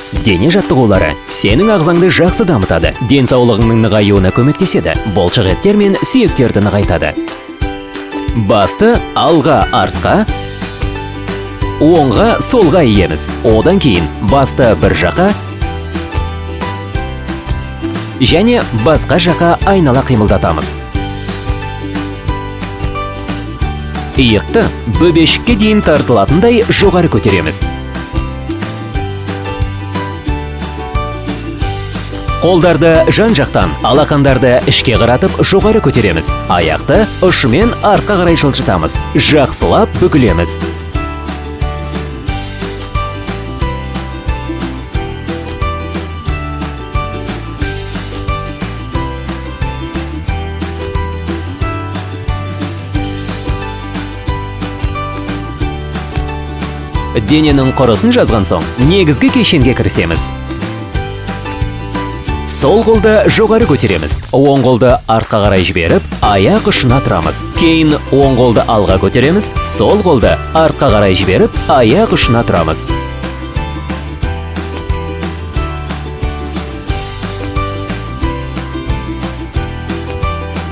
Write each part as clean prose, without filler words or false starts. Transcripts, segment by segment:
Дене жаттығулары сенің ағзаңды жақсы дамытады, денсаулығыңның нығаюына көмектеседі, бұлшық еттер мен сүйектерді нығайтады. Басты алға артқа, оңға солға иеміз. Одан кейін басты бір жаққа және басқа жаққа айнала қимылдатамыз. Иықты бөбешікке дейін тартылатындай жоғары көтереміз. Қолдарды жан-жақтан, алақандарды ішке қаратып жоғары көтереміз. Аяқты ұшымен артқа қарай жылжытамыз. Жақсылап бүгілеміз. Дененің құрысын жазған соң, негізгі кешенге кірісеміз. Сол қолды жоғары көтереміз. Оң қолды артқа қарай жіберіп, аяқ ұшына тұрамыз. Кейін оң қолды алға көтереміз. Сол қолды артқа қарай жіберіп, аяқ ұшына тұрамыз.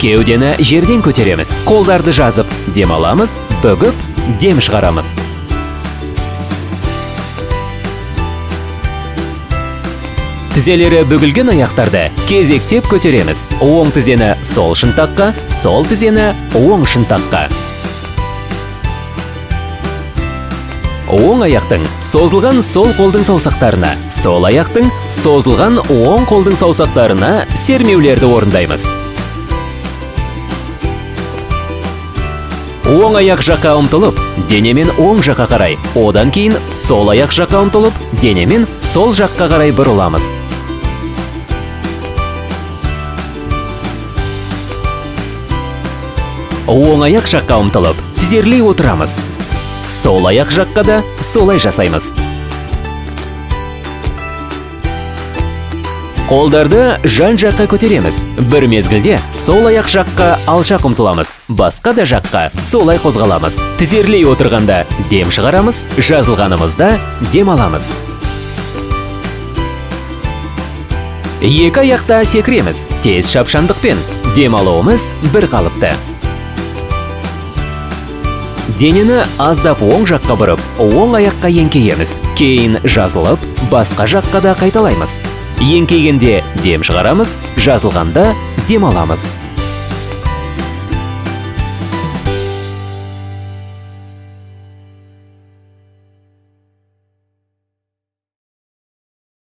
Кеудені жерден көтереміз. Қолдарды жазып, дем аламыз, бүгіп, дем шығарамыз. Тізелері бүгілген аяқтарды кезектеп көтереміз. Оң тізені сол шынтаққа, сол тізені оң шынтаққа. Оң аяқтың созылған сол қолдың саусақтарына, сол аяқтың созылған оң қолдың саусақтарына сермеулерді орындаймыз. Оң аяқ жаққа ұмтылып, денемен оң жаққа қарай, одан кейін сол аяқ жаққа ұмтылып, денемен сол жаққа қарай бұрыламыз. Оң аяқ жаққа ұмтылып, тізерлей отырамыз. Сол аяқ жаққа да солай жасаймыз. Қолдарды жан жаққа көтереміз. Бір мезгілде сол аяқ жаққа алшақ ұмтыламыз. Басқа да жаққа солай қозғаламыз. Тізерлей отырғанда дем шығарамыз, жазылғанымызда дем аламыз. Екі аяқта секіреміз. Тез шапшандықпен дем алуымыз бір қалыпты. Денені аздап оң жаққа бұрып, оң аяққа еңкейеміз. Кейін жазылып, басқа жаққа да қайталаймыз. Еңкейгенде дем шығарамыз, жазылғанда дем аламыз.